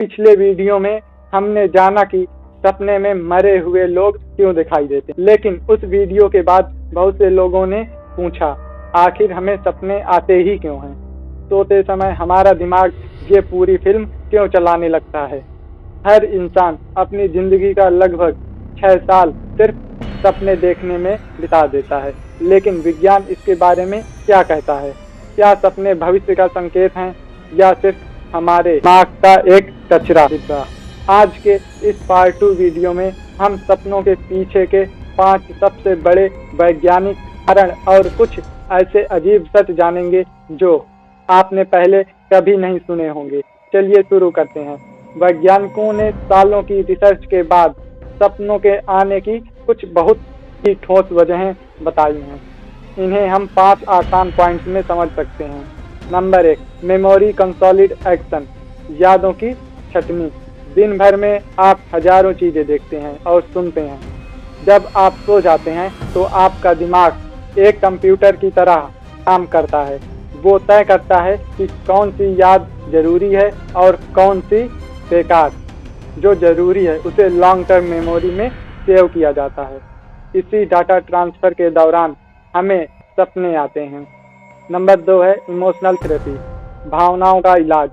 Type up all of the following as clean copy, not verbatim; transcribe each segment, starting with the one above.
पिछले वीडियो में हमने जाना कि सपने में मरे हुए लोग क्यों दिखाई देते हैं, लेकिन उस वीडियो के बाद बहुत से लोगों ने पूछा आखिर हमें सपने आते ही क्यों हैं। सोते समय हमारा दिमाग ये पूरी फिल्म क्यों चलाने लगता है। हर इंसान अपनी जिंदगी का लगभग 6 साल सिर्फ सपने देखने में बिता देता है, लेकिन विज्ञान इसके बारे में क्या कहता है। क्या सपने भविष्य का संकेत हैं या सिर्फ हमारे दिमाग का एक कचरा हिस्सा। आज के इस पार्ट 2 वीडियो में हम सपनों के पीछे के 5 सबसे बड़े वैज्ञानिक कारण और कुछ ऐसे अजीब सच जानेंगे जो आपने पहले कभी नहीं सुने होंगे। चलिए शुरू करते हैं। वैज्ञानिकों ने सालों की रिसर्च के बाद सपनों के आने की कुछ बहुत ही ठोस वजहें बताई हैं। इन्हें हम 5 आसान पॉइंट्स में समझ सकते हैं। नंबर 1, मेमोरी कंसोलिडेशन, यादों की छटनी। दिन भर में आप हजारों चीजें देखते हैं और सुनते हैं। जब आप सो जाते हैं तो आपका दिमाग एक कंप्यूटर की तरह काम करता है। वो तय करता है कि कौन सी याद जरूरी है और कौन सी बेकार। जो जरूरी है उसे लॉन्ग टर्म मेमोरी में सेव किया जाता है। इसी डाटा ट्रांसफर के दौरान हमें सपने आते हैं। नंबर 2 है इमोशनल थेरेपी, भावनाओं का इलाज।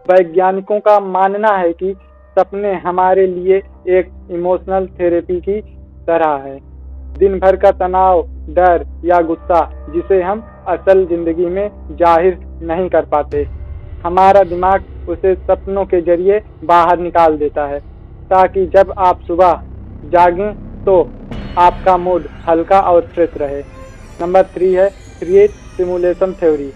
वैज्ञानिकों का मानना है कि सपने हमारे लिए एक इमोशनल थेरेपी की तरह है। दिन भर का तनाव, डर या गुस्सा जिसे हम असल जिंदगी में जाहिर नहीं कर पाते, हमारा दिमाग उसे सपनों के जरिए बाहर निकाल देता है ताकि जब आप सुबह जागें तो आपका मूड हल्का और फ्रेश रहे। नंबर 3 है क्रिएट सिमुलेशन थ्योरी,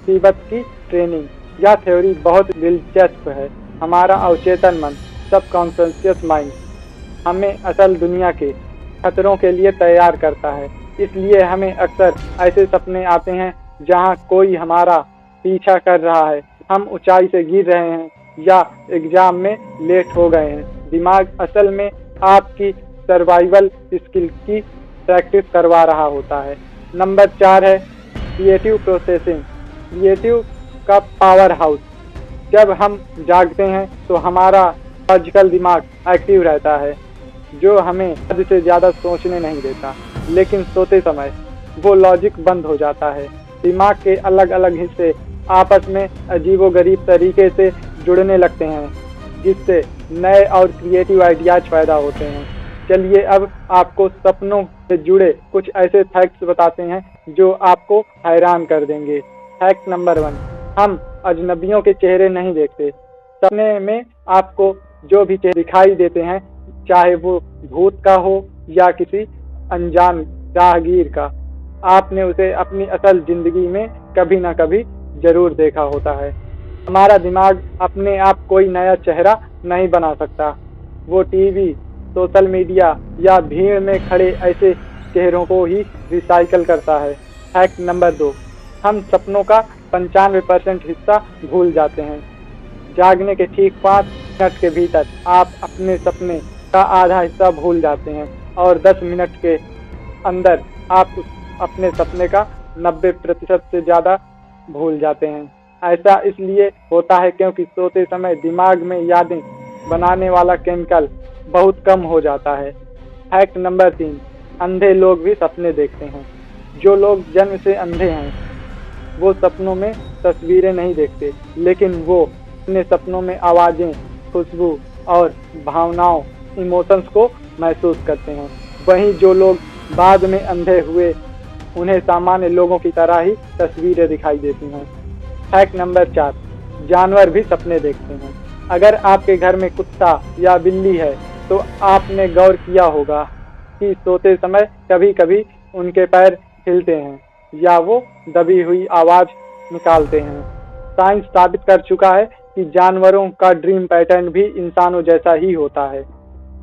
सीबत की ट्रेनिंग। यह थ्योरी बहुत दिलचस्प है। हमारा अवचेतन मन, सबकॉन्शियस माइंड, हमें असल दुनिया के खतरों के लिए तैयार करता है। इसलिए हमें अक्सर ऐसे सपने आते हैं जहां कोई हमारा पीछा कर रहा है, हम ऊंचाई से गिर रहे हैं या एग्जाम में लेट हो गए हैं। दिमाग असल में आपकी सर्वाइवल स्किल की प्रैक्टिस करवा रहा होता है। नंबर 4 है क्रिएटिव प्रोसेसिंग, क्रिएटिव का पावर हाउस। जब हम जागते हैं तो हमारा लॉजिकल दिमाग एक्टिव रहता है, जो हमें हद से ज़्यादा सोचने नहीं देता। लेकिन सोते समय वो लॉजिक बंद हो जाता है। दिमाग के अलग अलग हिस्से आपस में अजीबोगरीब तरीके से जुड़ने लगते हैं, जिससे नए और क्रिएटिव आइडियाज पैदा होते हैं। चलिए अब आपको सपनों से जुड़े कुछ ऐसे फैक्ट्स बताते हैं जो आपको हैरान कर देंगे। फैक्ट नंबर 1, हम अजनबियों के चेहरे नहीं देखते। सपने में आपको जो भी चेहरे दिखाई देते हैं, चाहे वो भूत का हो या किसी अनजान राहगीर का, आपने उसे अपनी असल जिंदगी में कभी ना कभी जरूर देखा होता है। हमारा दिमाग अपने आप कोई नया चेहरा नहीं बना सकता। वो टीवी, सोशल मीडिया या भीड़ में खड़े ऐसे चेहरों को ही रिसाइकल करता है। फैक्ट नंबर 2, हम सपनों का 95% हिस्सा भूल जाते हैं। जागने के ठीक 5 मिनट के भीतर आप अपने सपने का आधा हिस्सा भूल जाते हैं और 10 मिनट के अंदर आप अपने सपने का 90% से ज़्यादा भूल जाते हैं। ऐसा इसलिए होता है क्योंकि सोते समय दिमाग में यादें बनाने वाला केमिकल बहुत कम हो जाता है। फैक्ट नंबर 3, अंधे लोग भी सपने देखते हैं। जो लोग जन्म से अंधे हैं वो सपनों में तस्वीरें नहीं देखते, लेकिन वो अपने सपनों में आवाज़ें, खुशबू और भावनाओं, इमोशंस को महसूस करते हैं। वहीं जो लोग बाद में अंधे हुए, उन्हें सामान्य लोगों की तरह ही तस्वीरें दिखाई देती हैं। फैक्ट नंबर 4, जानवर भी सपने देखते हैं। अगर आपके घर में कुत्ता या बिल्ली है तो आपने गौर किया होगा कि सोते समय कभी कभी उनके पैर हिलते हैं या वो दबी हुई आवाज़ निकालते हैं। साइंस साबित कर चुका है कि जानवरों का ड्रीम पैटर्न भी इंसानों जैसा ही होता है।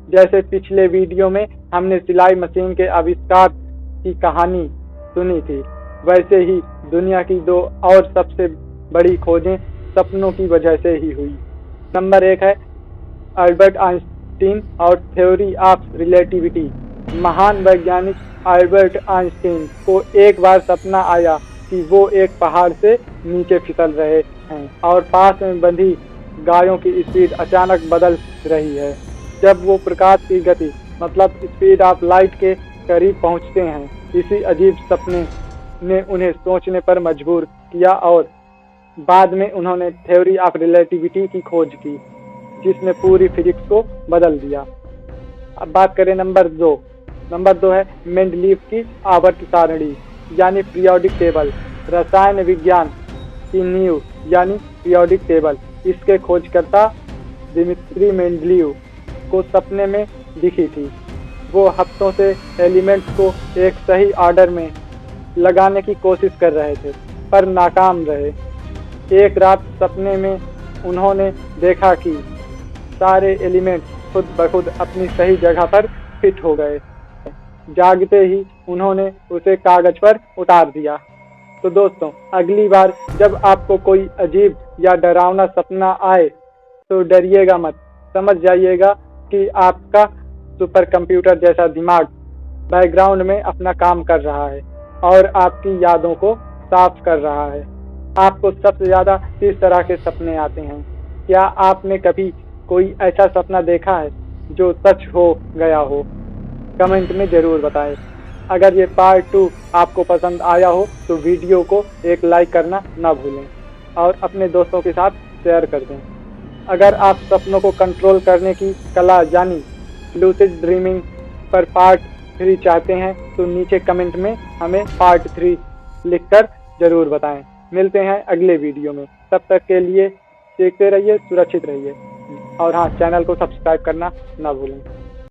जैसे पिछले वीडियो में हमने सिलाई मशीन के आविष्कार की कहानी सुनी थी, वैसे ही दुनिया की 2 और सबसे बड़ी खोजें सपनों की वजह से ही हुई। नंबर 1 है अल्बर्ट आइंस्टीन और थ्योरी ऑफ रिलेटिविटी। महान वैज्ञानिक अल्बर्ट आइंस्टीन को एक बार सपना आया कि वो एक पहाड़ से नीचे फिसल रहे हैं और पास में बंधी गायों की स्पीड अचानक बदल रही है। जब वो प्रकाश की गति मतलब स्पीड ऑफ लाइट के करीब पहुंचते हैं। इसी अजीब सपने ने उन्हें सोचने पर मजबूर किया और बाद में उन्होंने थ्योरी ऑफ रिलेटिविटी की खोज की, जिसने पूरी फिजिक्स को बदल दिया। अब बात करें नंबर 2। नंबर 2 है मेंडलीव की आवर्त सारणी यानी पीरियोडिक टेबल। रसायन विज्ञान की नींव यानी पीरियोडिक टेबल। इसके खोजकर्ता दिमित्री मेंडलीव को सपने में दिखी थी। वो हफ्तों से एलिमेंट्स को एक सही ऑर्डर में लगाने की कोशिश कर रहे थे, पर नाकाम रहे। एक रात सपने में उन्होंने देखा कि सारे एलिमेंट्स खुद ब खुद अपनी सही जगह पर फिट हो गए। जागते ही उन्होंने उसे कागज पर उतार दिया। तो दोस्तों, अगली बार जब आपको कोई अजीब या डरावना सपना आए तो डरिएगा मत। समझ जाइएगा कि आपका सुपर कंप्यूटर जैसा दिमाग बैकग्राउंड में अपना काम कर रहा है और आपकी यादों को साफ कर रहा है। आपको सबसे ज्यादा किस तरह के सपने आते हैं? क्या आपने कभी कोई ऐसा सपना देखा है जो सच हो गया हो? कमेंट में जरूर बताएं। अगर ये पार्ट 2 आपको पसंद आया हो तो वीडियो को एक लाइक करना ना भूलें और अपने दोस्तों के साथ शेयर कर दें। अगर आप सपनों को कंट्रोल करने की कला यानी लूसिड ड्रीमिंग पर पार्ट 3 चाहते हैं तो नीचे कमेंट में हमें पार्ट 3 लिखकर जरूर बताएं। मिलते हैं अगले वीडियो में। तब तक के लिए सीखते रहिए, सुरक्षित रहिए और हाँ, चैनल को सब्सक्राइब करना ना भूलें।